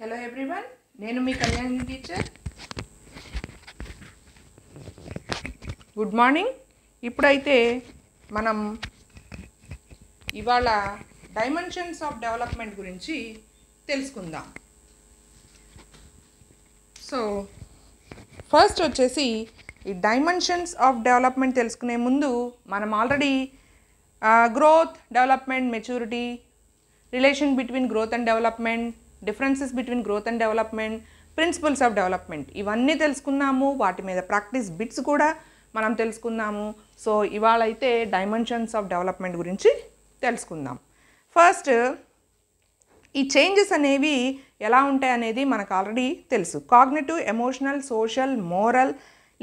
Hello everyone, నేను మీ Kalyani teacher. Good morning. ఇప్పుడైతే మనం ఇవాళ డైమెన్షన్స్ ఆఫ్ డెవలప్మెంట్ గురించి తెలుసుకుందాం. సో ఫస్ట్ వచ్చేసి ఈ డైమెన్షన్స్ ఆఫ్ డెవలప్మెంట్ తెలుసుకునే ముందు మనం already growth, development, maturity, relation between growth and development, differences between growth and development, principles of development ఇవన్నీ తెలుసుకున్నాము. వాటి మీద ప్రాక్టీస్ బిట్స్ కూడా మనం తెలుసుకున్నాము. సో ఇవాళ అయితే డైమెన్షన్స్ ఆఫ్ డెవలప్మెంట్ గురించి తెలుసుకుందాం. ఫస్ట్ ఈ చేంజెస్ అనేవి ఎలా ఉంటాయి అనేది మనకు ఆల్రెడీ తెలుసు. Cognitive, emotional, social, moral,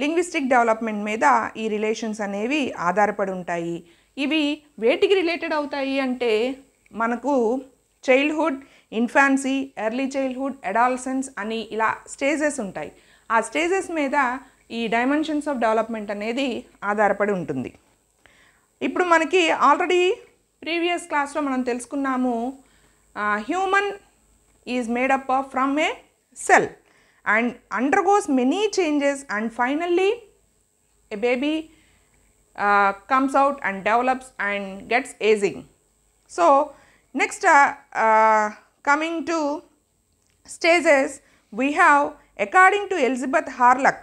linguistic development మీద ఈ రిలేషన్స్ అనేవి ఆధారపడి ఉంటాయి. ఇవి వేటికి రిలేటెడ్ అవుతాయి అంటే మనకు childhood, infancy, early childhood, adolescence అని ఇలా స్టేజెస్ ఉంటాయి. ఆ స్టేజెస్ మీద ఈ డైమెన్షన్స్ ఆఫ్ డెవలప్మెంట్ అనేది ఆధారపడి ఉంటుంది. ఇప్పుడు మనకి ఆల్రెడీ ప్రీవియస్ క్లాస్లో మనం తెలుసుకున్నాము, human is made up of from A cell and undergoes many changes and finally a baby comes out and develops and gets aging. So next coming to stages we have according to Elizabeth Harlock,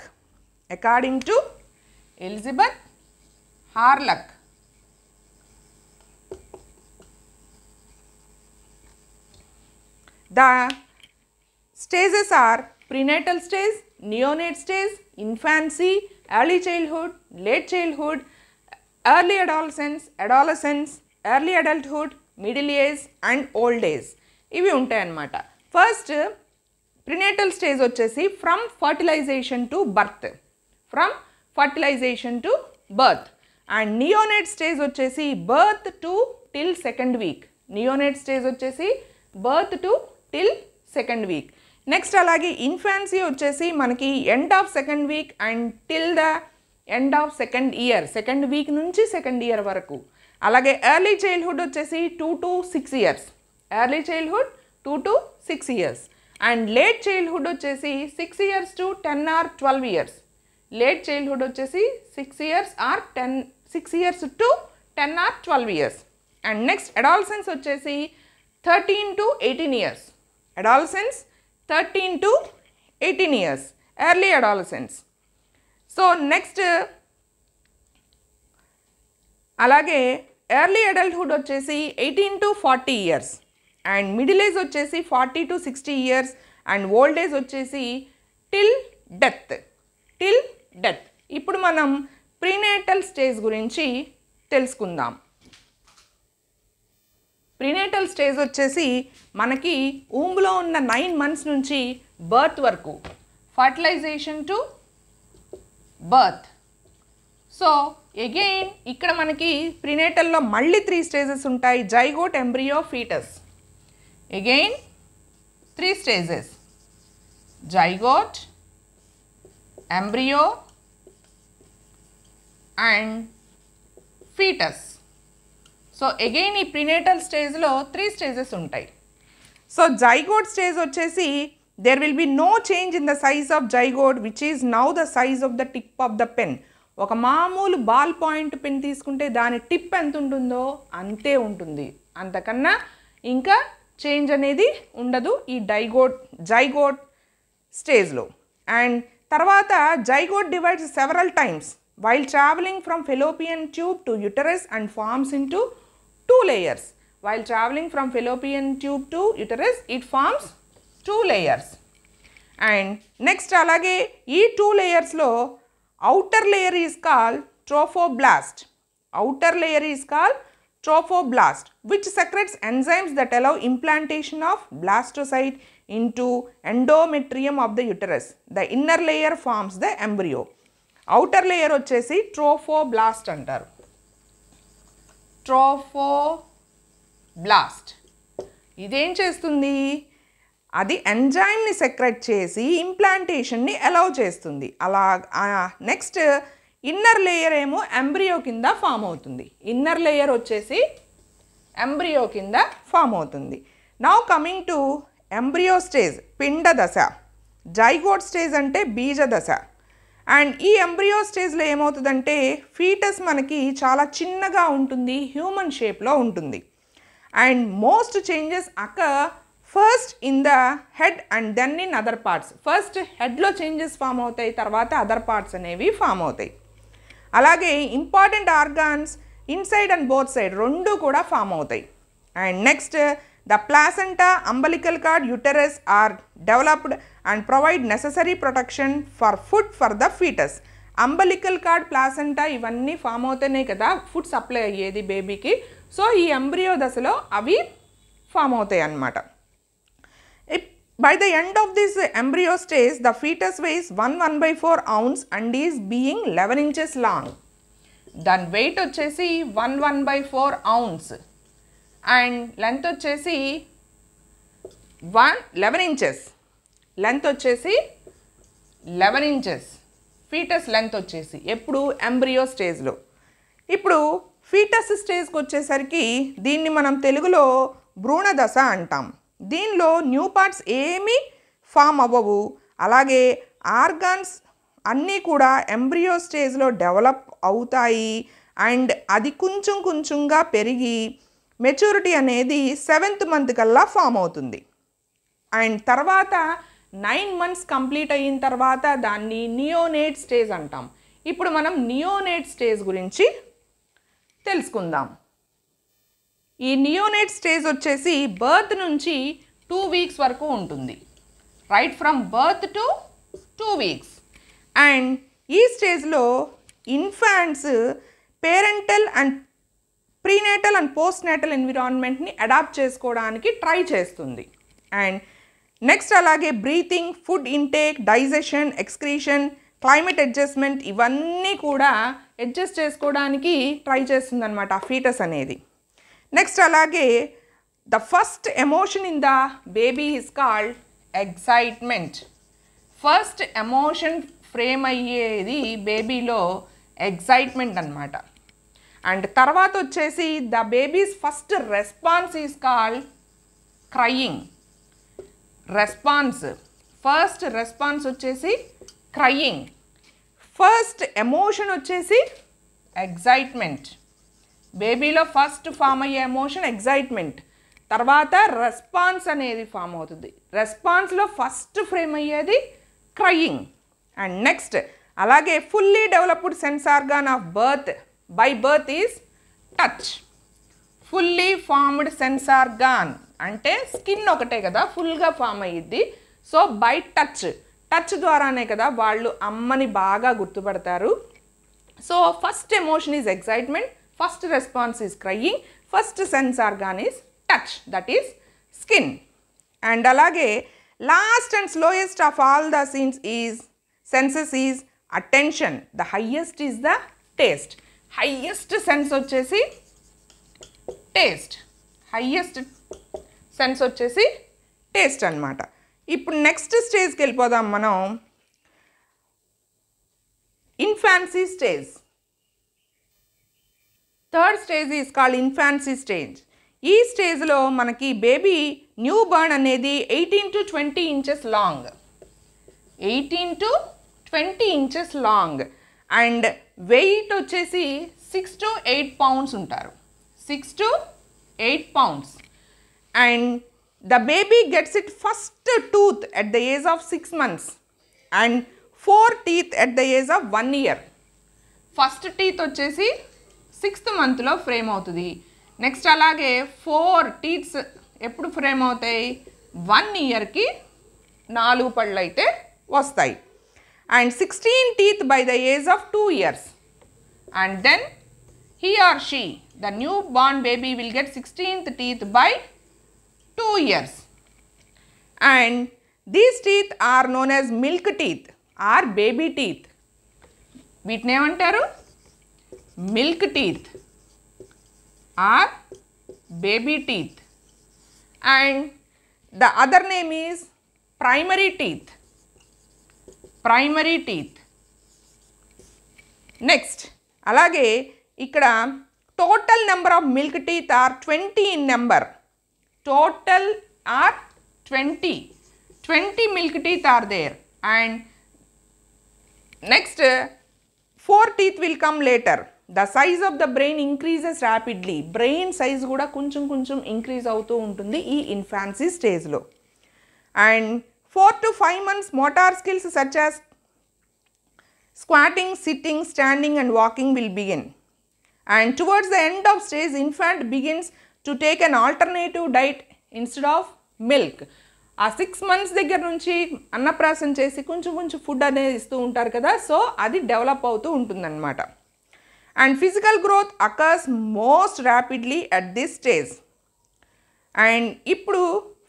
the stages are prenatal stage, neonate stage, infancy, early childhood, late childhood, early adolescence, early adulthood, middle age and old age. ఇవి ఉంటాయి అన్నమాట. First prenatal stage వచ్చేసి from fertilisation to birth, and neonate stage వచ్చేసి birth to till second week. Next అలాగే infancy వచ్చేసి మనకి end of second week and till the end of second week నుంచి second year వరకు. అలాగే ఎర్లీ చైల్డ్హుడ్ వచ్చేసి 2 to 6 years, and late childhood వచ్చేసి 6 years to 10 or 12 years. Late childhood వచ్చేసి 6 years to 10 or 12 years. And next adolescence వచ్చేసి 13 to 18 years. 13 to 18 years, early adolescence. So next అలాగే early adulthood వచ్చేసి 18 to 40 years, and middle age వచ్చేసి 40 to 60 years, and old age వచ్చేసి till death. ఇప్పుడు మనం prenatal stage గురించి తెలుసుకుందాం. Prenatal stage వచ్చేసి మనకి ఊంలో ఉన్న 9 months నుంచి బర్త్ వరకు, fertilisation to birth. So again ఇక్కడ మనకి ప్రీనేటల్లో మళ్ళీ 3 stages ఉంటాయి. Zygote, embryo, foetus. Again 3 stages: zygote, embryo and foetus. So again ఈ ప్రీనేటల్ స్టేజ్లో 3 stages ఉంటాయి. సో జైగోట్ స్టేజ్ వచ్చేసి there will be no change in the size of zygote which is now the size of the tip of the pen. ఒక మామూలు ball point pen తీసుకుంటే దాని tip ఎంత ఉంటుందో అంతే ఉంటుంది, అంతకన్నా ఇంకా చేంజ్ అనేది ఉండదు ఈ జైగోట్ స్టేజ్లో. అండ్ తర్వాత zygote divides several times while traveling from fallopian tube to uterus and forms into 2 layers. While traveling from fallopian tube to uterus, it forms 2 layers. And next alage ee 2 layers lo outer layer is called trophoblast, which secretes enzymes that allow implantation of blastocyte into endometrium of the uterus. The inner layer forms the embryo. Outer layer వచ్చేసి trophoblast అంటారు. ఇదేం చేస్తుంది? అది ఎంజైమ్ని secret చేసి ఇంప్లాంటేషన్ని allow చేస్తుంది. అలా next inner layer ఏమో embryo కింద ఫామ్ అవుతుంది. Now coming to embryo stage పిండ దశ, జైగోట్ స్టేజ్ అంటే బీజ దశ. అండ్ ఈ ఎంబ్రియో స్టేజ్లో ఏమవుతుందంటే ఫీటస్ మనకి చాలా చిన్నగా ఉంటుంది, హ్యూమన్ షేప్లో ఉంటుంది. And most changes occur first in the head and then in other parts. ఫస్ట్ హెడ్లో చేంజెస్ ఫామ్ అవుతాయి, తర్వాత అదర్ పార్ట్స్ అనేవి ఫామ్ అవుతాయి. అలాగే important organs inside and both side రెండు కూడా ఫామ్ అవుతాయి. And next the placenta, umbilical cord, uterus are developed and provide necessary protection for food for the foetus. Umbilical cord, placenta ఇవన్నీ form అవుతాయి కదా food supply అయ్యేది బేబీకి. So ఈ embryo దశలో అవి ఫామ్ అవుతాయి అన్నమాట. By the end of this embryo stage, the fetus weighs 1/4 ounce and is being 11 inches long. దాని వెయిట్ వచ్చేసి 1/4 ounce అండ్ లెంత్ వచ్చేసి 11 inches. లెంత్ వచ్చేసి 11 inches ఫీటస్ లెంత్ వచ్చేసి ఎప్పుడు ఎంబ్రియో స్టేజ్లో. ఇప్పుడు ఫీటస్ స్టేజ్కి వచ్చేసరికి దీన్ని మనం తెలుగులో భ్రూణ దశ అంటాం. దీనిలో న్యూ పార్ట్స్ ఏమీ ఫామ్ అవ్వవు. అలాగే ఆర్గాన్స్ అన్నీ కూడా ఎంబ్రియో స్టేజ్లో డెవలప్ అవుతాయి. అండ్ అది కొంచెం కొంచెంగా పెరిగి మెచ్యూరిటీ అనేది 7th month కల్లా ఫామ్ అవుతుంది. అండ్ తర్వాత 9 months కంప్లీట్ అయిన తర్వాత దాన్ని నియోనేట్ స్టేజ్ అంటాం. ఇప్పుడు మనం నియోనేట్ స్టేజ్ గురించి తెలుసుకుందాం. ఈ నియోనేట్ స్టేజ్ వచ్చేసి బర్త్ నుంచి 2 weeks వరకు ఉంటుంది. Right from birth to 2 weeks. And ఈ స్టేజ్లో infants parental and prenatal and postnatal ఎన్విరాన్మెంట్ని అడాప్ట్ చేసుకోవడానికి ట్రై చేస్తుంది. అండ్ నెక్స్ట్ అలాగే breathing, food intake, digestion, excretion, climate adjustment ఇవన్నీ కూడా అడ్జస్ట్ చేసుకోవడానికి ట్రై చేస్తుంది అనమాట ఆ ఫీటస్ అనేది. నెక్స్ట్ అలాగే the first emotion in the baby is called excitement. First emotion frame అయ్యేది బేబీలో ఎగ్జైట్మెంట్ అనమాట. అండ్ తర్వాత వచ్చేసి the babies first response is called crying. Response first response వచ్చేసి క్రయింగ్. ఫస్ట్ ఎమోషన్ వచ్చేసి ఎగ్జైట్మెంట్. బేబీలో ఫస్ట్ ఫామ్ అయ్యే emotion excitement, తర్వాత response అనేది form అవుతుంది. రెస్పాన్స్లో ఫస్ట్ ఫ్రేమ్ అయ్యేది క్రయింగ్. అండ్ నెక్స్ట్ అలాగే fully developed sense organ of birth by birth is touch. Fully formed sense organ అంటే skin ఒకటే కదా ఫుల్గా ఫామ్ అయ్యిద్ది. సో బై టచ్, టచ్ ద్వారానే కదా వాళ్ళు అమ్మని బాగా గుర్తుపడతారు. So first emotion is excitement, first response is crying, first sense organ is touch, that is skin. And alage last and slowest of all the senses is attention. The highest is the taste. Highest sense వచ్చేసి taste. Highest sense వచ్చేసి taste అన్నమాట. ఇప్పుడు next స్టేజ్కి వెళ్ళిపోదాం మనం. Infancy stage. Third stage is called infancy stage. ఈ స్టేజ్లో మనకి బేబీ న్యూ బర్న్ అనేది 18 to 20 inches long. 18 to 20 inches long and weight వచ్చేసి 6 to 8 pounds ఉంటారు. 6 to 8 pounds. And the baby gets it first tooth at the age of 6 months and 4 teeth at the age of 1 year. First teeth వచ్చేసి 6th month frame అవుతుంది. Next అలాగే 4 teeth ఎప్పుడు frame అవుతాయి? 1 yearకి 4 పళ్ళు అయితే వస్తాయి. And 16 teeth by the age of 2 years. And then he or she, the new born baby will get 16th teeth by 2 years. And these teeth are known as milk teeth or baby teeth. వీటిని ఏమంటారు? Milk teeth or baby teeth. And the other name is primary teeth. Primary teeth. Next అలాగే ఇక్కడ total number of milk teeth are 20 in number. Total are 20 milk teeth are there, and next 4 teeth will come later. The size of the brain increases rapidly. Brain size కూడా కొంచెం increase అవుతూ ఉంటుంది ఈ infancy స్టేజ్లో. And 4 to 5 months motor skills such as squatting, sitting, standing and walking will begin. And towards the end of stage, infant begins to take an alternative diet instead of milk. ఆ 6 months దగ్గర నుంచి అన్నప్రాసం చేసి కొంచెం food అనేది ఇస్తూ ఉంటారు కదా, so అది డెవలప్ అవుతూ ఉంటుందన్నమాట. And physical growth occurs most rapidly at this stage. And ఇప్పుడు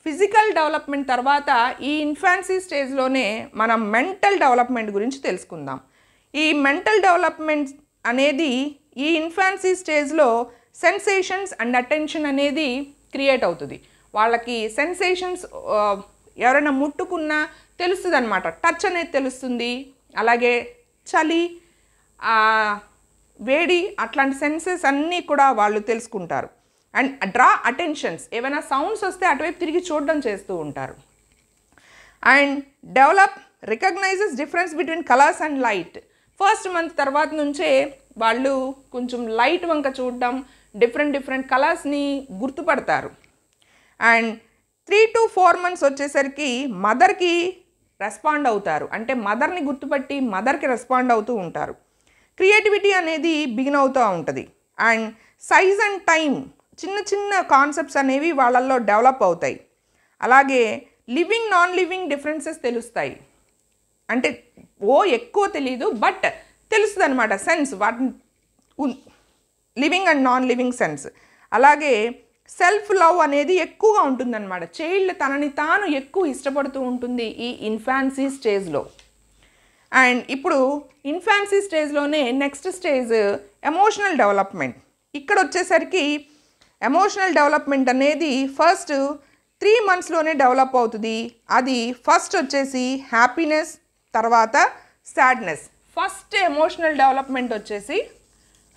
ఫిజికల్ డెవలప్మెంట్ తర్వాత ఈ ఇన్ఫాన్సీ స్టేజ్లోనే మనం మెంటల్ డెవలప్మెంట్ గురించి తెలుసుకుందాం. ఈ మెంటల్ డెవలప్మెంట్ అనేది ఈ ఇన్ఫాన్సీ స్టేజ్లో సెన్సేషన్స్ అండ్ అటెన్షన్ అనేది క్రియేట్ అవుతుంది. వాళ్ళకి సెన్సేషన్స్ ఎవరైనా ముట్టుకున్నా తెలుస్తుంది అనమాట, టచ్ అనేది తెలుస్తుంది, అలాగే చలి, వేడి, అట్లాంటి సెన్సెస్ అన్నీ కూడా వాళ్ళు తెలుసుకుంటారు. అండ్ డ్రా అటెన్షన్స్, ఏమైనా సౌండ్స్ వస్తే అటువైపు తిరిగి చూడడం చేస్తూ ఉంటారు. And develop recognises difference between colours and light. First month తర్వాత నుంచే వాళ్ళు కొంచెం లైట్ వంక చూడడం, డిఫరెంట్ కలర్స్ని గుర్తుపడతారు. అండ్ 3 to 4 months వచ్చేసరికి మదర్కి రెస్పాండ్ అవుతారు, అంటే మదర్ని గుర్తుపట్టి మదర్కి రెస్పాండ్ అవుతూ ఉంటారు. క్రియేటివిటీ అనేది బిగిన్ అవుతూ ఉంటుంది. అండ్ సైజ్ అండ్ టైం, చిన్న కాన్సెప్ట్స్ అనేవి వాళ్ళల్లో డెవలప్ అవుతాయి. అలాగే లివింగ్ నాన్ లివింగ్ డిఫరెన్సెస్ తెలుస్తాయి, అంటే ఎక్కువ తెలీదు బట్ తెలుస్తుంది అనమాట, సెన్స్ వాటి living and non living sense. అలాగే సెల్ఫ్ లవ్ అనేది ఎక్కువగా ఉంటుందన్నమాట, చైల్డ్ తనని తాను ఎక్కువ ఇష్టపడుతూ ఉంటుంది ఈ ఇన్ఫాన్సీ స్టేజ్లో. అండ్ ఇప్పుడు ఇన్ఫాన్సీ స్టేజ్లోనే నెక్స్ట్ స్టేజ్ ఎమోషనల్ డెవలప్మెంట్. ఇక్కడ వచ్చేసరికి ఎమోషనల్ డెవలప్మెంట్ అనేది ఫస్ట్ 3 monthsలోనే డెవలప్ అవుతుంది. అది ఫస్ట్ వచ్చేసి హ్యాపీనెస్, తర్వాత సాడ్నెస్. ఫస్ట్ ఎమోషనల్ డెవలప్మెంట్ వచ్చేసి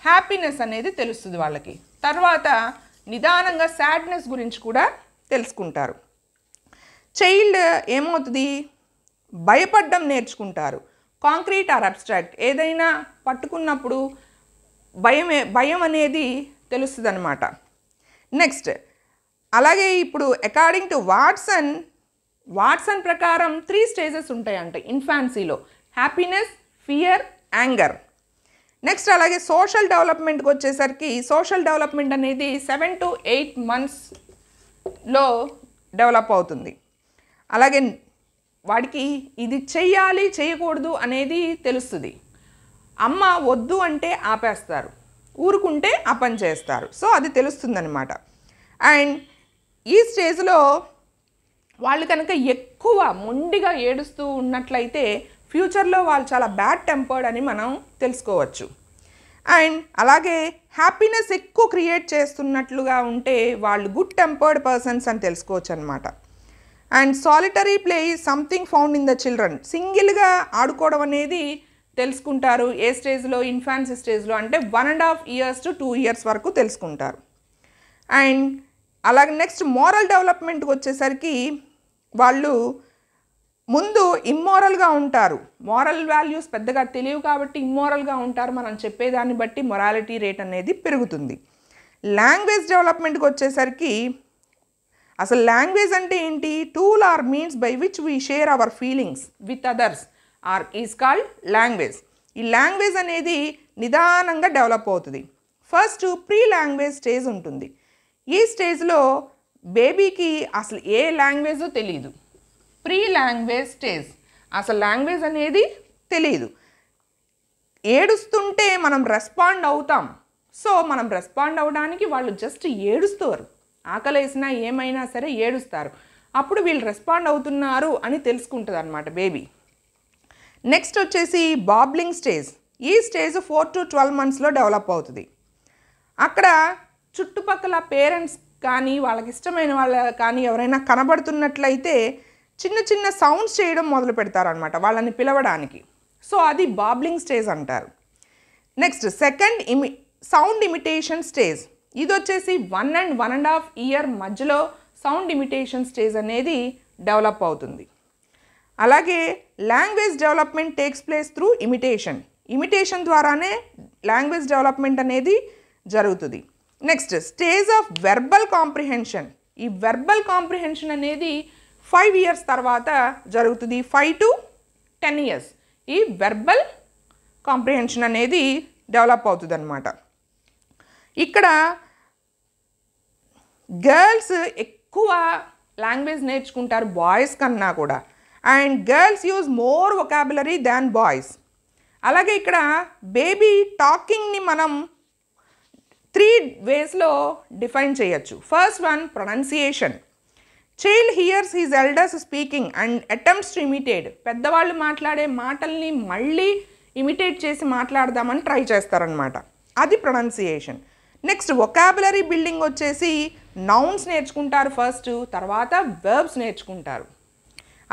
హ్యాపీనెస్ అనేది తెలుస్తుంది వాళ్ళకి, తర్వాత నిదానంగా సాడ్నెస్ గురించి కూడా తెలుసుకుంటారు. చైల్డ్ ఏమవుతుంది, భయపడడం నేర్చుకుంటారు. కాంక్రీట్ ఆర్ అబ్స్ట్రాక్ట్, ఏదైనా పట్టుకున్నప్పుడు భయం అనేది తెలుస్తుంది అనమాట. నెక్స్ట్ అలాగే ఇప్పుడు అకార్డింగ్ టు వాట్సన్ ప్రకారం 3 stages ఉంటాయంట ఇన్ఫాన్సీలో: హ్యాపీనెస్, ఫియర్, యాంగర్. నెక్స్ట్ అలాగే సోషల్ డెవలప్మెంట్కి వచ్చేసరికి సోషల్ డెవలప్మెంట్ అనేది 7 to 8 monthsలో డెవలప్ అవుతుంది. అలాగే వాడికి ఇది చెయ్యాలి చేయకూడదు అనేది తెలుస్తుంది. అమ్మ వద్దు అంటే ఆపేస్తారు, ఊరుకుంటే ఆ పని చేస్తారు, సో అది తెలుస్తుందన్నమాట. అండ్ ఈ స్టేజ్లో వాళ్ళు కనుక ఎక్కువ మొండిగా ఏడుస్తూ ఉన్నట్లయితే ఫ్యూచర్లో వాళ్ళు చాలా బ్యాడ్ టెంపర్డ్ అని మనం తెలుసుకోవచ్చు. అండ్ అలాగే హ్యాపీనెస్ ఎక్కువ క్రియేట్ చేస్తున్నట్లుగా ఉంటే వాళ్ళు గుడ్ టెంపర్డ్ పర్సన్స్ అని తెలుసుకోవచ్చు అనమాట. And solitary play is something found in the children. సింగిల్గా ఆడుకోవడం అనేది తెలుసుకుంటారు ఏ స్టేజ్లో, ఇన్ఫాన్సీ స్టేజ్లో, అంటే 1.5 years to 2 years వరకు తెలుసుకుంటారు. అండ్ అలాగే నెక్స్ట్ మోరల్ డెవలప్మెంట్కి వచ్చేసరికి వాళ్ళు ముందు ఇమ్మోరల్గా ఉంటారు, మోరల్ వాల్యూస్ పెద్దగా తెలియవు కాబట్టి ఇమ్మోరల్గా ఉంటారు, మనం చెప్పేదాన్ని బట్టి మొరాలిటీ రేట్ అనేది పెరుగుతుంది. లాంగ్వేజ్ డెవలప్మెంట్కి వచ్చేసరికి అసలు లాంగ్వేజ్ అంటే ఏంటి, tool or means by which we share our feelings with others is called language. ఈ లాంగ్వేజ్ అనేది నిదానంగా డెవలప్ అవుతుంది. ఫస్ట్ ప్రీ లాంగ్వేజ్ స్టేజ్ ఉంటుంది. ఈ స్టేజ్లో బేబీకి అసలు ఏ లాంగ్వేజో తెలియదు. ప్రీ లాంగ్వేజ్ స్టేజ్, అసలు లాంగ్వేజ్ అనేది తెలియదు. ఏడుస్తుంటే మనం రెస్పాండ్ అవుతాం, సో మనం రెస్పాండ్ అవ్వడానికి వాళ్ళు జస్ట్ ఏడుస్తారు, ఆకలేసినా ఏమైనా సరే ఏడుస్తారు, అప్పుడు వీళ్ళు రెస్పాండ్ అవుతున్నారు అని తెలుసుకుంటుంది అన్నమాట బేబీ. నెక్స్ట్ వచ్చేసి బాబ్లింగ్ స్టేజ్. ఈ స్టేజ్ 4 to 12 monthsలో డెవలప్ అవుతుంది. అక్కడ చుట్టుపక్కల పేరెంట్స్ కానీ వాళ్ళకి ఇష్టమైన వాళ్ళ కానీ ఎవరైనా కనబడుతున్నట్లయితే చిన్న సౌండ్స్ చేయడం మొదలు పెడతారనమాట వాళ్ళని పిలవడానికి, సో అది బాబ్లింగ్ స్టేజ్ అంటారు. Next second sound imitation stage. ఇది వచ్చేసి 1 and 1.5 year మధ్యలో సౌండ్ ఇమిటేషన్ స్టేజ్ అనేది డెవలప్ అవుతుంది. అలాగే language development takes place through imitation ద్వారానే లాంగ్వేజ్ డెవలప్మెంట్ అనేది జరుగుతుంది. Next stage of verbal comprehension. ఈ వెర్బల్ కాంప్రిహెన్షన్ అనేది 5 years తర్వాత జరుగుతుంది. 5 to 10 years ఈ వెర్బల్ కాంప్రిహెన్షన్ అనేది డెవలప్ అవుతుంది అన్నమాట. ఇక్కడ గర్ల్స్ ఎక్కువ లాంగ్వేజ్ నేర్చుకుంటారు బాయ్స్ కన్నా కూడా, and girls use more vocabulary than boys. అలాగే ఇక్కడ బేబీ టాకింగ్ని మనం 3 waysలో డిఫైన్ చేయొచ్చు. First one pronunciation. Child hears his elders speaking and attempts to imitate. పెద్దవాళ్ళు మాట్లాడే మాటల్ని మళ్ళీ ఇమిటేట్ చేసి మాట్లాడదామని ట్రై చేస్తారనమాట, అది ప్రొనౌన్సియేషన్. నెక్స్ట్ వొకాబులరీ బిల్డింగ్ వచ్చేసి నౌన్స్ నేర్చుకుంటారు ఫస్ట్, తర్వాత వర్బ్స్ నేర్చుకుంటారు.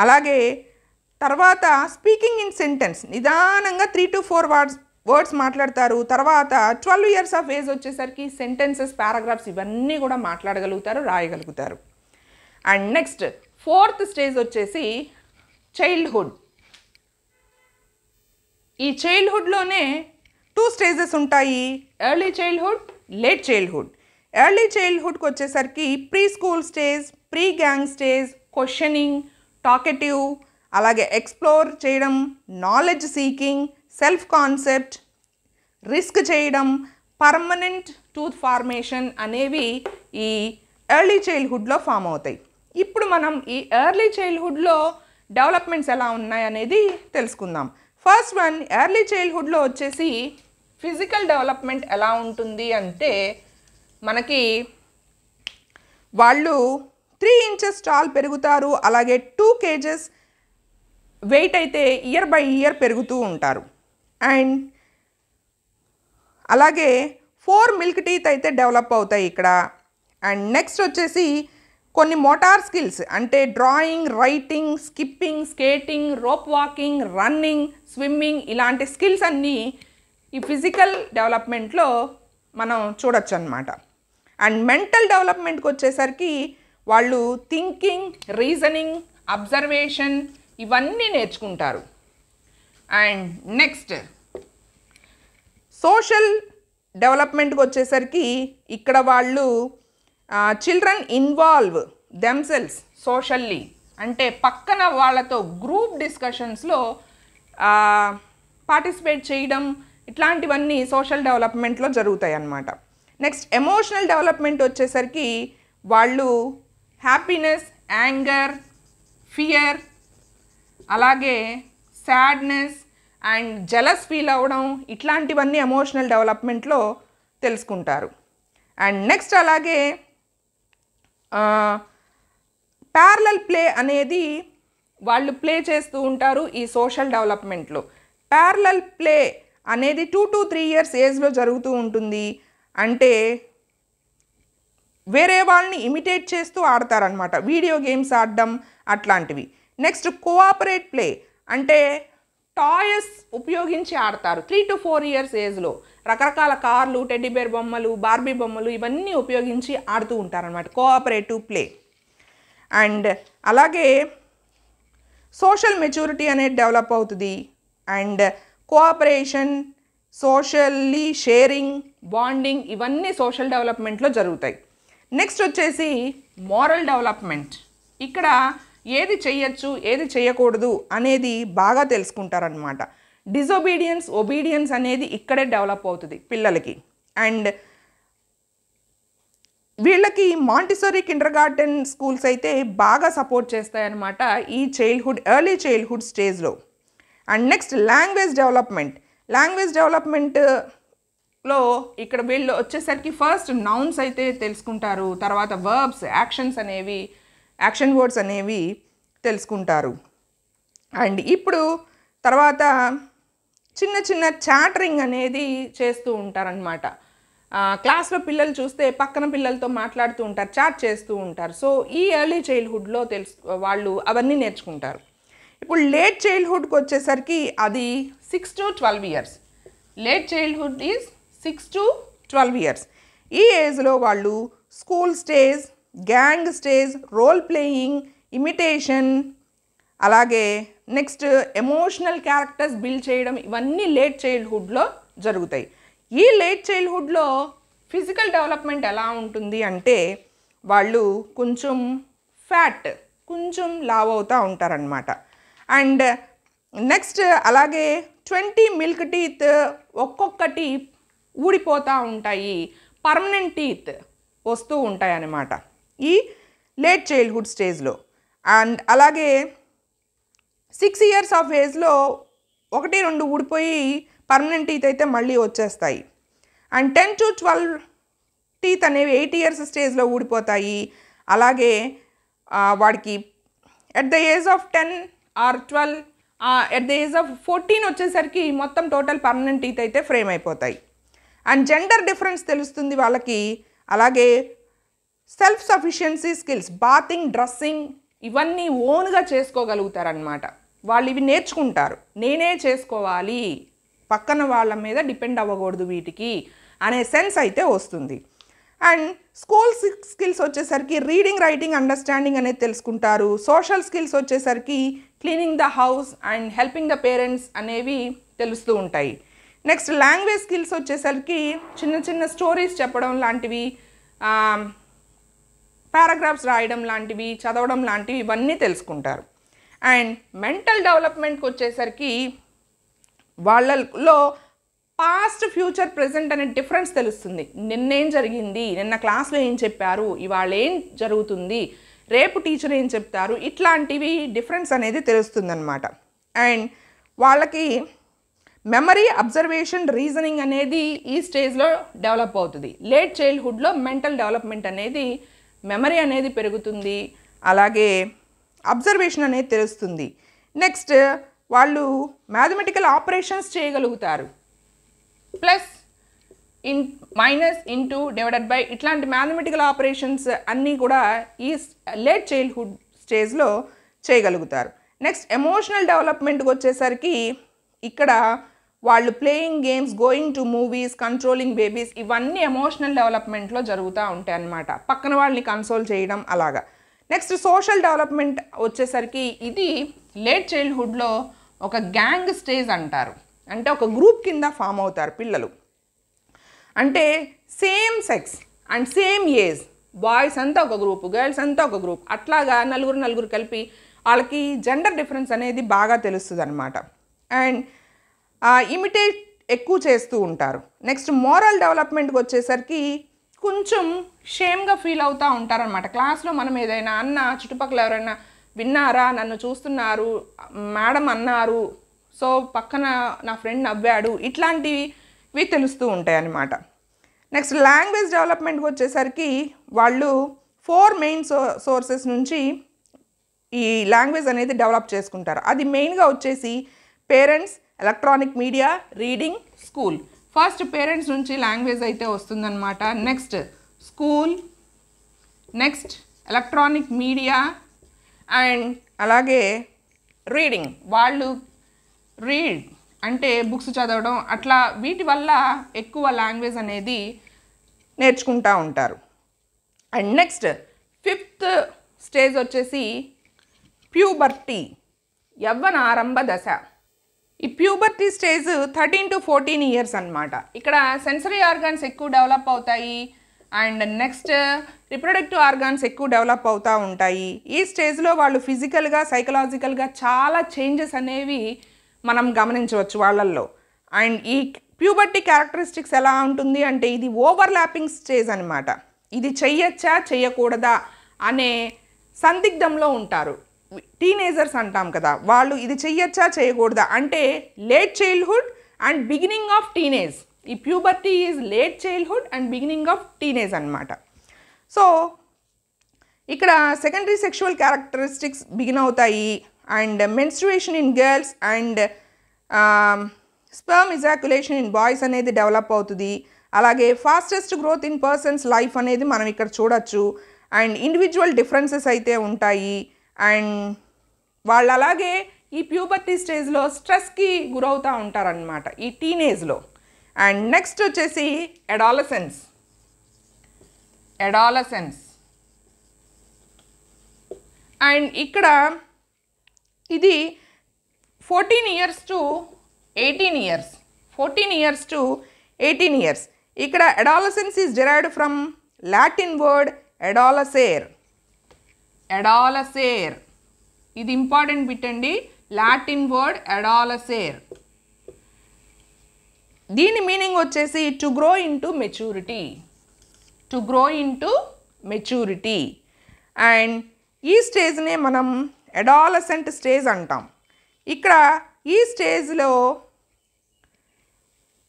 అలాగే తర్వాత స్పీకింగ్ ఇన్ సెంటెన్స్, నిదానంగా 3 to 4 వర్డ్స్ మాట్లాడతారు. తర్వాత 12 years ఆఫ్ ఏజ్ వచ్చేసరికి సెంటెన్సెస్, పారాగ్రాఫ్స్ ఇవన్నీ కూడా మాట్లాడగలుగుతారు, రాయగలుగుతారు. అండ్ నెక్స్ట్ 4th స్టేజ్ వచ్చేసి చైల్డ్హుడ్. ఈ చైల్డ్హుడ్లోనే 2 stages ఉంటాయి, early childhood, late childhood. Early చైల్డ్హుడ్కి వచ్చేసరికి preschool stage, pre gang stage, questioning, talkative, అలాగే ఎక్స్ప్లోర్ చేయడం, knowledge seeking, self concept, risk చేయడం, పర్మనెంట్ టూత్ ఫార్మేషన్ అనేవి ఈ ఎర్లీ చైల్డ్హుడ్లో ఫామ్ అవుతాయి. ఇప్పుడు మనం ఈ ఎర్లీ చైల్డ్హుడ్లో డెవలప్మెంట్స్ ఎలా ఉన్నాయి అనేది తెలుసుకుందాం. ఫస్ట్ వన్, ఎర్లీ చైల్డ్హుడ్లో వచ్చేసి ఫిజికల్ డెవలప్మెంట్ ఎలా ఉంటుంది అంటే మనకి వాళ్ళు 3 inches టాల్ పెరుగుతారు, అలాగే 2 kgs వెయిట్ అయితే ఇయర్ బై ఇయర్ పెరుగుతూ ఉంటారు. అండ్ అలాగే 4 milk teeth అయితే డెవలప్ అవుతాయి ఇక్కడ. అండ్ నెక్స్ట్ వచ్చేసి కొన్ని మోటార్ స్కిల్స్ అంటే drawing, writing, skipping, skating, rope walking, running, swimming ఇలాంటి స్కిల్స్ అన్నీ ఈ ఫిజికల్ డెవలప్మెంట్లో మనం చూడొచ్చు అన్నమాట. అండ్ మెంటల్ డెవలప్మెంట్కి వచ్చేసరికి వాళ్ళు థింకింగ్, రీజనింగ్, అబ్జర్వేషన్ ఇవన్నీ నేర్చుకుంటారు. అండ్ నెక్స్ట్ సోషల్ డెవలప్మెంట్కి వచ్చేసరికి ఇక్కడ వాళ్ళు చిల్డ్రన్ ఇన్వాల్వ్ దెమ్సెల్స్ సోషల్లీ, అంటే పక్కన వాళ్ళతో గ్రూప్ డిస్కషన్స్లో పార్టిసిపేట్ చేయడం, ఇట్లాంటివన్నీ సోషల్ డెవలప్మెంట్లో జరుగుతాయి అన్నమాట. నెక్స్ట్ ఎమోషనల్ డెవలప్మెంట్ వచ్చేసరికి వాళ్ళు హ్యాపీనెస్, యాంగర్, ఫియర్, అలాగే సాడ్నెస్ అండ్ జెలస్ ఫీల్ అవ్వడం ఇట్లాంటివన్నీ ఎమోషనల్ డెవలప్మెంట్లో తెలుసుకుంటారు. అండ్ నెక్స్ట్ అలాగే ప్యారలల్ ప్లే అనేది వాళ్ళు ప్లే చేస్తూ ఉంటారు ఈ సోషల్ డెవలప్మెంట్లో. ప్యారలల్ ప్లే అనేది 2 to 3 years ఏజ్లో జరుగుతూ ఉంటుంది, అంటే వేరే వాళ్ళని ఇమిటేట్ చేస్తూ ఆడతారనమాట, వీడియో గేమ్స్ ఆడడం అట్లాంటివి. నెక్స్ట్ కోఆపరేట్ ప్లే అంటే టాయ్స్ ఉపయోగించి ఆడతారు 3 to 4 years ఏజ్లో. రకరకాల కార్లు, టెడ్డీబేర్ బొమ్మలు, బార్బీ బొమ్మలు ఇవన్నీ ఉపయోగించి ఆడుతూ ఉంటారనమాట, కోఆపరేటివ్ ప్లే. అండ్ అలాగే సోషల్ మెచ్యూరిటీ అనేది డెవలప్ అవుతుంది. And cooperation, socially sharing, bonding ఇవన్నీ సోషల్ డెవలప్మెంట్లో జరుగుతాయి. నెక్స్ట్ వచ్చేసి మోరల్ డెవలప్మెంట్. ఇక్కడ ఏది చేయొచ్చు, ఏది చేయకూడదు అనేది బాగా తెలుసుకుంటారనమాట. డిజొబీడియన్స్, ఒబీడియన్స్ అనేది ఇక్కడే డెవలప్ అవుతుంది పిల్లలకి. అండ్ వీళ్ళకి మాంటిసోరీ కిండర్గార్టెన్ స్కూల్స్ అయితే బాగా సపోర్ట్ చేస్తాయన్నమాట ఈ ఎర్లీ చైల్డ్హుడ్ స్టేజ్లో. And next language development. Language డెవలప్మెంట్లో ఇక్కడ వీళ్ళు వచ్చేసరికి ఫస్ట్ నౌన్స్ అయితే తెలుసుకుంటారు, తర్వాత వర్బ్స్, యాక్షన్ వర్డ్స్ అనేవి తెలుసుకుంటారు. అండ్ ఇప్పుడు తర్వాత చిన్న చిన్న చాటరింగ్ అనేది చేస్తూ ఉంటారనమాట. క్లాస్లో పిల్లలు చూస్తే పక్కన పిల్లలతో మాట్లాడుతూ ఉంటారు, చాట్ చేస్తూ ఉంటారు. సో ఈ ఎర్లీ చైల్డ్హుడ్లో వాళ్ళు అవన్నీ నేర్చుకుంటారు. ఇప్పుడు లేట్ చైల్డ్హుడ్కి వచ్చేసరికి అది 6 to 12 years. Late childhood is 6 to 12 years. ఈ ఏజ్లో వాళ్ళు school stage, gang stage, role playing imitation, అలాగే నెక్స్ట్ ఎమోషనల్ క్యారెక్టర్స్ బిల్డ్ చేయడం, ఇవన్నీ లేట్ చైల్డ్హుడ్లో జరుగుతాయి. ఈ లేట్ చైల్డ్హుడ్లో ఫిజికల్ డెవలప్మెంట్ ఎలా ఉంటుంది అంటే వాళ్ళు కొంచెం ఫ్యాట్, కొంచెం లావ్ అవుతూ ఉంటారనమాట. అండ్ నెక్స్ట్ అలాగే 20 మిల్క్ టీత్ ఒక్కొక్కటి ఊడిపోతూ ఉంటాయి, పర్మనెంట్ టీత్ వస్తూ ఉంటాయి అన్నమాట ఈ లేట్ చైల్డ్హుడ్ స్టేజ్లో. అండ్ అలాగే 6 ఇయర్స్ ఆఫ్ ఏజ్లో 1-2 ఊడిపోయి పర్మనెంట్ టీత్ అయితే మళ్ళీ వచ్చేస్తాయి. అండ్ 10 to 12 టీత్ అనేవి 8 ఇయర్స్ స్టేజ్లో ఊడిపోతాయి. అలాగే వాడికి at the age of 10 or 12, at the age of 14 వచ్చేసరికి మొత్తం టోటల్ పర్మనెంట్ టీత్ అయితే ఫ్రేమ్ అయిపోతాయి. అండ్ జెండర్ డిఫరెన్స్ తెలుస్తుంది వాళ్ళకి. అలాగే self sufficiency skills, bathing, dressing ఇవన్నీ ఓన్గా చేసుకోగలుగుతారనమాట. వాళ్ళు ఇవి నేర్చుకుంటారు, నేనే చేసుకోవాలి, పక్కన వాళ్ళ మీద డిపెండ్ అవ్వకూడదు వీటికి అనే సెన్స్ అయితే వస్తుంది. అండ్ స్కూల్ స్కిల్స్ వచ్చేసరికి రీడింగ్, రైటింగ్, అండర్స్టాండింగ్ అనేది తెలుసుకుంటారు. సోషల్ స్కిల్స్ వచ్చేసరికి cleaning the house and helping the parents అనేవి తెలుస్తూ ఉంటాయి. నెక్స్ట్ లాంగ్వేజ్ స్కిల్స్ వచ్చేసరికి చిన్న చిన్న స్టోరీస్ చెప్పడం లాంటివి, పారాగ్రాఫ్స్ రాయడం లాంటివి, చదవడం లాంటివి ఇవన్నీ తెలుసుకుంటారు. అండ్ మెంటల్ డెవలప్మెంట్కి వచ్చేసరికి వాళ్ళలో పాస్ట్, ఫ్యూచర్, ప్రెజెంట్ అనే డిఫరెన్స్ తెలుస్తుంది. నిన్నేం జరిగింది, నిన్న క్లాస్లో ఏం చెప్పారు, ఇవాళ ఏం జరుగుతుంది, రేపు టీచర్ ఏం చెప్తారు, ఇట్లాంటివి డిఫరెన్స్ అనేది తెలుస్తుందన్నమాట. అండ్ వాళ్ళకి మెమరీ, అబ్జర్వేషన్, రీజనింగ్ అనేది ఈ స్టేజ్లో డెవలప్ అవుతుంది. లేట్ చైల్డ్హుడ్లో మెంటల్ డెవలప్మెంట్ అనేది, మెమరీ అనేది పెరుగుతుంది, అలాగే అబ్జర్వేషన్ అనేది తెలుస్తుంది. నెక్స్ట్ వాళ్ళు మ్యాథమెటికల్ ఆపరేషన్స్ చేయగలుగుతారు. Plus, minus, into, divided by ఇట్లాంటి మ్యాథమెటికల్ ఆపరేషన్స్ అన్నీ కూడా ఈ లేట్ చైల్డ్హుడ్ స్టేజ్లో చేయగలుగుతారు. నెక్స్ట్ ఎమోషనల్ డెవలప్మెంట్కి వచ్చేసరికి ఇక్కడ వాళ్ళు playing games, going to movies, controlling babies ఇవన్నీ ఎమోషనల్ డెవలప్మెంట్లో జరుగుతూ ఉంటాయి అన్నమాట. పక్కన వాళ్ళని కన్సోల్ చేయడం అలాగా. నెక్స్ట్ సోషల్ డెవలప్మెంట్ వచ్చేసరికి ఇది లేట్ చైల్డ్హుడ్లో ఒక గ్యాంగ్ స్టేజ్ అంటారు. అంటే ఒక గ్రూప్ కింద ఫామ్ అవుతారు పిల్లలు. అంటే same sex and same age, boys అంతా ఒక గ్రూప్, గర్ల్స్ అంతా ఒక గ్రూప్, అట్లాగా నలుగురు కలిపి వాళ్ళకి జెండర్ డిఫరెన్స్ అనేది బాగా తెలుస్తుంది అనమాట. అండ్ ఇమిటేట్ ఎక్కువ చేస్తూ ఉంటారు. నెక్స్ట్ మోరల్ డెవలప్మెంట్కి వచ్చేసరికి కొంచెం షేమ్గా ఫీల్ అవుతూ ఉంటారనమాట. క్లాస్లో మనం ఏదైనా అన్నా చుట్టుపక్కల ఎవరైనా విన్నారా, నన్ను చూస్తున్నారు, మేడం అన్నారు, సో పక్కన నా ఫ్రెండ్ నవ్వాడు, ఇట్లాంటివి తెలుస్తూ ఉంటాయి అన్నమాట. నెక్స్ట్ లాంగ్వేజ్ డెవలప్మెంట్కి వచ్చేసరికి వాళ్ళు 4 మెయిన్ సోర్సెస్ నుంచి ఈ లాంగ్వేజ్ అనేది డెవలప్ చేసుకుంటారు. అది మెయిన్గా వచ్చేసి parents, electronic media, reading, school. First parents నుంచి లాంగ్వేజ్ అయితే వస్తుందన్నమాట. Next school, next electronic media and అలాగే రీడింగ్. వాళ్ళు రీడ్ అంటే బుక్స్ చదవడం, అట్లా వీటి వల్ల ఎక్కువ లాంగ్వేజ్ అనేది నేర్చుకుంటూ ఉంటారు. అండ్ నెక్స్ట్ 5th స్టేజ్ వచ్చేసి ప్యూబర్టీ, యవ్వన ఆరంభ దశ. ఈ ప్యూబర్టీ స్టేజ్ 13 to 14 ఇయర్స్ అన్నమాట. ఇక్కడ సెన్సరీ ఆర్గాన్స్ ఎక్కువ డెవలప్ అవుతాయి అండ్ నెక్స్ట్ రిప్రొడక్టివ్ ఆర్గాన్స్ ఎక్కువ డెవలప్ అవుతూ ఉంటాయి. ఈ స్టేజ్లో వాళ్ళు ఫిజికల్గా, సైకలాజికల్గా చాలా చేంజెస్ అనేవి మనం గమనించవచ్చు వాళ్ళల్లో. అండ్ ఈ ప్యూబర్టీ క్యారెక్టరిస్టిక్స్ ఎలా ఉంటుంది అంటే ఇది ఓవర్లాపింగ్ స్టేజ్ అనమాట. ఇది చెయ్యొచ్చా చెయ్యకూడదా అనే సందిగ్ధంలో ఉంటారు. టీనేజర్స్ అంటాం కదా, వాళ్ళు ఇది చెయ్యొచ్చా చేయకూడదా అంటే late childhood and beginning of teenage. ఈ puberty is late childhood and beginning of teenage అనమాట. సో ఇక్కడ సెకండరీ సెక్షువల్ క్యారెక్టరిస్టిక్స్ బిగిన్ అవుతాయి and menstruation in girls and sperm ejaculation in boys అనేది డెవలప్ అవుతుంది. అలాగే fastest growth in person's life అనేది మనం ఇక్కడ చూడొచ్చు. అండ్ ఇండివిజువల్ డిఫరెన్సెస్ అయితే ఉంటాయి. అండ్ వాళ్ళు అలాగే ఈ ప్యూబర్టీ స్టేజ్లో స్ట్రెస్కి గురవుతూ ఉంటారనమాట ఈ టీనేజ్లో. అండ్ నెక్స్ట్ వచ్చేసి అడాలసెన్స్. అండ్ ఇక్కడ ఇది 14 years to 18 years. 14 years to 18 years. ఇక్కడ adolescence is derived from Latin word adolescere. Adolescere. ఇది ఇంపార్టెంట్ బిట్ అండి. Latin word adolescere. దీని మీనింగ్ వచ్చేసి to grow into maturity. To grow into maturity. And ఈ స్టేజ్నే మనం adolescent stage అంటాం. ఇక్కడ ఈ స్టేజ్లో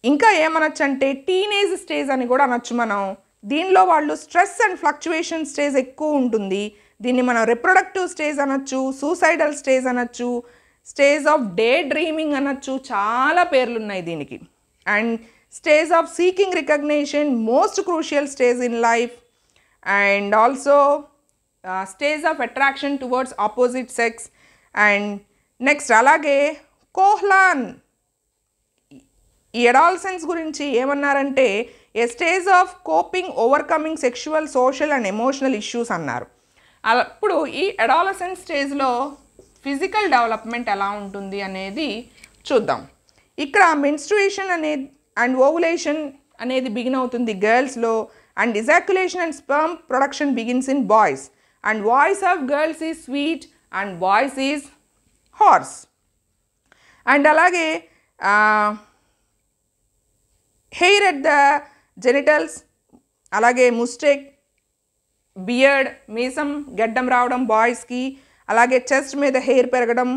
ఇంకా ఏమనొచ్చు అంటే టీనేజ్ స్టేజ్ అని కూడా అనొచ్చు మనం. దీనిలో వాళ్ళు స్ట్రెస్ అండ్ ఫ్లక్చువేషన్ స్టేజ్ ఎక్కువ ఉంటుంది. దీన్ని మనం రిప్రొడక్టివ్ స్టేజ్ అనొచ్చు, సూసైడల్ స్టేజ్ అనొచ్చు, స్టేజ్ ఆఫ్ డే డ్రీమింగ్ అనొచ్చు, చాలా పేర్లు ఉన్నాయి దీనికి. And stage of seeking recognition, most crucial stage in life. And also stage of attraction towards opposite sex. And next అలాగే కోహ్లాన్ ఈ అడాలసెన్స్ గురించి ఏమన్నారంటే a stage of coping overcoming sexual, social and emotional issues అన్నారు. అప్పుడు ఈ adolescence స్టేజ్లో physical development ఎలా ఉంటుంది అనేది చూద్దాం. ఇక్కడ మెన్స్ట్రుయేషన్ అనేది అండ్ ఓవులేషన్ అనేది బిగిన్ అవుతుంది గర్ల్స్లో. And ejaculation and sperm production begins in boys. And voice of girls is sweet and boys is hoarse. And అలాగే హెయిర్ ఎట్ ద జెనిటల్స్, అలాగే ముస్టేక్, బియర్డ్, మీసం, గడ్డం రావడం బాయ్స్కి, అలాగే చెస్ట్ మీద హెయిర్ పెరగడం,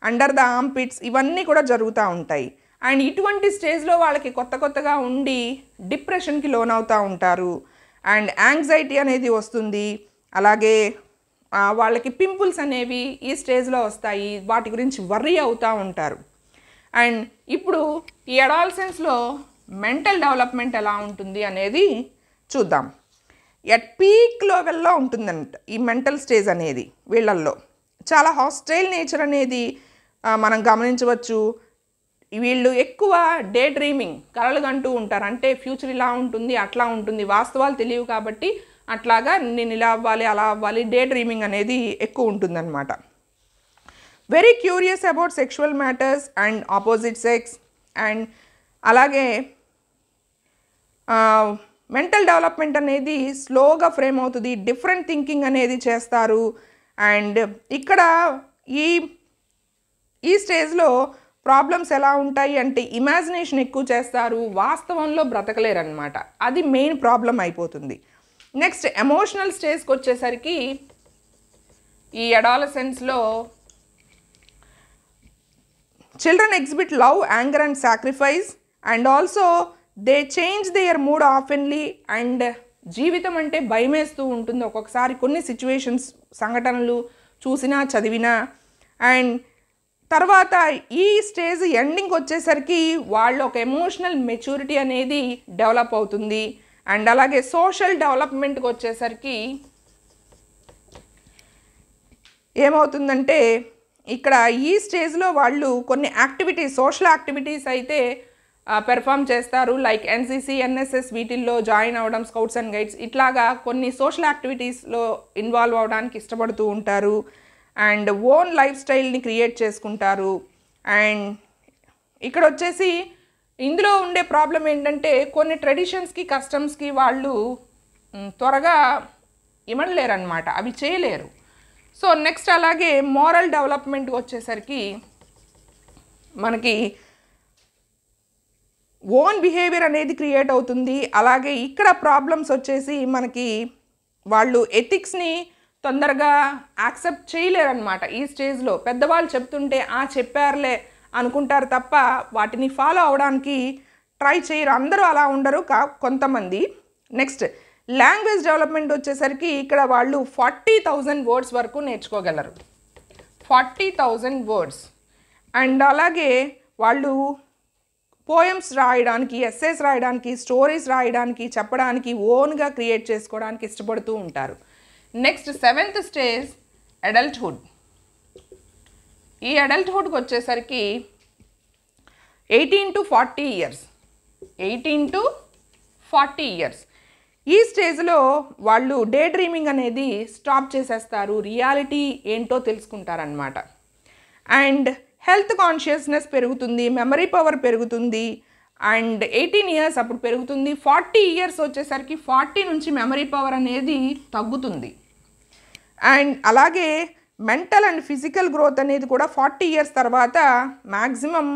అండర్ ద ఆర్మ్ పిట్స్, ఇవన్నీ కూడా జరుగుతూ ఉంటాయి. అండ్ ఇటువంటి స్టేజ్లో వాళ్ళకి కొత్తగా ఉండి డిప్రెషన్కి లోనవుతూ ఉంటారు. అండ్ యాంగ్జైటీ అనేది వస్తుంది. అలాగే వాళ్ళకి పింపుల్స్ అనేవి ఈ స్టేజ్లో వస్తాయి. వాటి గురించి వర్రీ అవుతూ ఉంటారు. అండ్ ఇప్పుడు ఈ అడాలసెన్స్లో మెంటల్ డెవలప్మెంట్ ఎలా ఉంటుంది అనేది చూద్దాం. ఎట్ పీక్ లెవెల్లో ఉంటుందంట ఈ మెంటల్ స్టేజ్ అనేది. వీళ్ళల్లో చాలా హాస్టైల్ నేచర్ అనేది మనం గమనించవచ్చు. వీళ్ళు ఎక్కువ డే డ్రీమింగ్, కలలు కంటూ ఉంటారు. అంటే ఫ్యూచర్ ఇలా ఉంటుంది, అట్లా ఉంటుంది, వాస్తవాలు తెలియవు కాబట్టి అట్లాగా నేను ఇలా అవ్వాలి, అలా అవ్వాలి, డే డ్రీమింగ్ అనేది ఎక్కువ ఉంటుందన్నమాట. Very curious about sexual matters and opposite sex. And అలాగే మెంటల్ డెవలప్మెంట్ అనేది స్లోగా ఫ్రేమ్ అవుతుంది. డిఫరెంట్ థింకింగ్ అనేది చేస్తారు. అండ్ ఇక్కడ ఈ స్టేజ్లో ప్రాబ్లమ్స్ ఎలా ఉంటాయి అంటే ఇమాజినేషన్ ఎక్కువ చేస్తారు, వాస్తవంలో బ్రతకలేరు అనమాట. అది మెయిన్ ప్రాబ్లం అయిపోతుంది. నెక్స్ట్ ఎమోషనల్ స్టేజ్కి వచ్చేసరికి ఈ అడాలసెన్స్లో children exhibit love, anger and sacrifice. And also they change their mood ఆఫెన్లీ. అండ్ జీవితం అంటే భయమేస్తూ ఉంటుంది ఒక్కొక్కసారి, కొన్ని సిచ్యువేషన్స్, సంఘటనలు చూసినా చదివినా. అండ్ తర్వాత ఈ స్టేజ్ ఎండింగ్ వచ్చేసరికి వాళ్ళు ఒక ఎమోషనల్ మెచ్యూరిటీ అనేది డెవలప్ అవుతుంది. అండ్ అలాగే సోషల్ డెవలప్మెంట్కి వచ్చేసరికి ఏమవుతుందంటే ఇక్కడ ఈ స్టేజ్లో వాళ్ళు కొన్ని యాక్టివిటీస్, సోషల్ యాక్టివిటీస్ అయితే పెర్ఫామ్ చేస్తారు. లైక్ ఎన్సిసి, ఎన్ఎస్ఎస్, వీటిల్లో జాయిన్ అవ్వడం, స్కౌట్స్ అండ్ గైడ్స్, ఇట్లాగా కొన్ని సోషల్ యాక్టివిటీస్లో ఇన్వాల్వ్ అవ్వడానికి ఇష్టపడుతూ ఉంటారు. అండ్ ఓన్ లైఫ్ స్టైల్ని క్రియేట్ చేసుకుంటారు. అండ్ ఇక్కడ వచ్చేసి ఇందులో ఉండే ప్రాబ్లం ఏంటంటే కొన్ని ట్రెడిషన్స్కి, కస్టమ్స్కి వాళ్ళు త్వరగా ఇమడలేరన్నమాట, అవి చేయలేరు. సో నెక్స్ట్ అలాగే మోరల్ డెవలప్మెంట్కి వచ్చేసరికి మనకి ఓన్ బిహేవియర్ అనేది క్రియేట్ అవుతుంది. అలాగే ఇక్కడ ప్రాబ్లమ్స్ వచ్చేసి మనకి వాళ్ళు ఎథిక్స్ని తొందరగా యాక్సెప్ట్ చేయలేరన్నమాట. ఈ స్టేజ్లో పెద్దవాళ్ళు చెప్తుంటే చెప్పారులే అనుకుంటారు తప్ప వాటిని ఫాలో అవడానికి ట్రై చేయరు. అందరూ అలా ఉండరు, కొంతమంది. నెక్స్ట్ లాంగ్వేజ్ డెవలప్మెంట్ వచ్చేసరికి ఇక్కడ వాళ్ళు 40,000 వర్డ్స్ వరకు నేర్చుకోగలరు. 40,000 వర్డ్స్. అండ్ అలాగే వాళ్ళు పోయమ్స్ రాయడానికి, ఎస్సేస్ రాయడానికి, స్టోరీస్ రాయడానికి, చెప్పడానికి, ఓన్గా క్రియేట్ చేసుకోవడానికి ఇష్టపడుతూ ఉంటారు. Next 7th stage adulthood. ఈ అడల్ట్హుడ్కి వచ్చేసరికి 18 to 40 years. 18 to 40 years. ఈ స్టేజ్లో వాళ్ళు డే డ్రీమింగ్ అనేది స్టాప్ చేసేస్తారు, రియాలిటీ ఏంటో తెలుసుకుంటారనమాట. అండ్ హెల్త్ కాన్షియస్నెస్ పెరుగుతుంది, మెమరీ పవర్ పెరుగుతుంది. అండ్ 18 ఇయర్స్ అప్పుడు పెరుగుతుంది. 40 ఇయర్స్ వచ్చేసరికి 40 నుంచి మెమరీ పవర్ అనేది తగ్గుతుంది. అండ్ అలాగే మెంటల్ అండ్ ఫిజికల్ గ్రోత్ అనేది కూడా 40 ఇయర్స్ తర్వాత మ్యాక్సిమం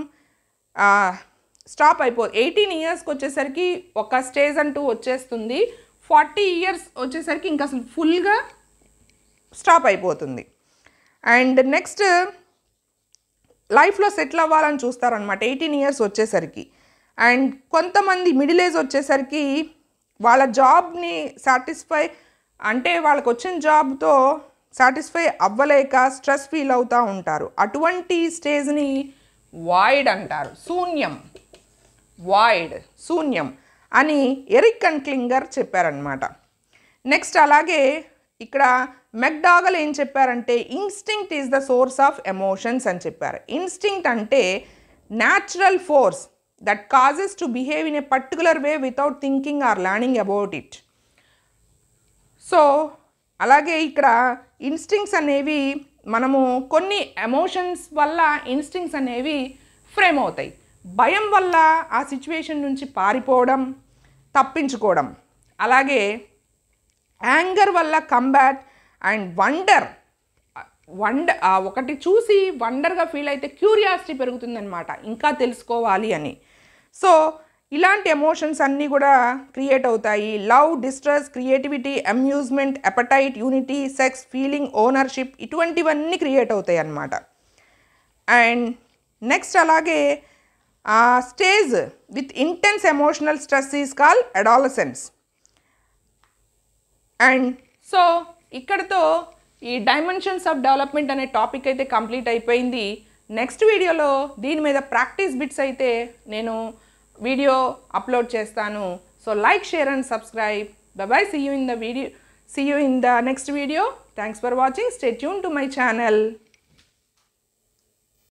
స్టాప్ అయిపోతుంది. 18 ఇయర్స్కి వచ్చేసరికి ఒక స్టేజ్ అంటూ వచ్చేస్తుంది. 40 ఇయర్స్ వచ్చేసరికి ఇంకా అసలు ఫుల్గా స్టాప్ అయిపోతుంది. అండ్ నెక్స్ట్ లైఫ్లో సెటిల్ అవ్వాలని చూస్తారనమాట 18 ఇయర్స్ వచ్చేసరికి. అండ్ కొంతమంది మిడిల్ ఏజ్ వచ్చేసరికి వాళ్ళ జాబ్ని సాటిస్ఫై అంటే వాళ్ళకి వచ్చిన జాబ్తో సాటిస్ఫై అవ్వలేక స్ట్రెస్ ఫీల్ అవుతూ ఉంటారు. అటువంటి స్టేజ్ని వాయిడ్ అంటారు, శూన్యం అని ఎరిక్ కింగ్స్లెర్ చెప్పారనమాట. నెక్స్ట్ అలాగే ఇక్కడ మెక్డాగల్ ఏం చెప్పారంటే instinct is the source of emotions అని చెప్పారు. ఇన్స్టింక్ట్ అంటే natural force that causes to behave in a particular way without thinking or learning about it. So అలాగే ఇక్కడ ఇన్స్టింక్ట్స్ అనేవి మనము కొన్ని ఎమోషన్స్ వల్ల ఇన్స్టింక్ట్స్ అనేవి ఫ్రేమ్ అవుతాయి. భయం వల్ల ఆ సిచ్యువేషన్ నుంచి పారిపోవడం, తప్పించుకోవడం. అలాగే యాంగర్ వల్ల కంబ్యాట్ అండ్ వండర్ ఒకటి చూసి వండర్గా ఫీల్ అయితే క్యూరియాసిటీ పెరుగుతుందన్నమాట, ఇంకా తెలుసుకోవాలి అని. సో ఇలాంటి ఎమోషన్స్ అన్నీ కూడా క్రియేట్ అవుతాయి. Love, distress, creativity, amusement, appetite, unity, sex, feeling, ownership ఇటువంటివన్నీ క్రియేట్ అవుతాయి అన్నమాట. అండ్ నెక్స్ట్ అలాగే stage with intense emotional stress is called adolescence. And so ఇక్కడతో ఈ డైమెన్షన్స్ ఆఫ్ డెవలప్మెంట్ అనే టాపిక్ అయితే కంప్లీట్ అయిపోయింది. నెక్స్ట్ వీడియోలో దీని మీద ప్రాక్టీస్ బిట్స్ అయితే నేను వీడియో అప్లోడ్ చేస్తాను. So like, share and subscribe. Bye-bye. See you in the next video. Thanks for watching. Stay tuned to my channel.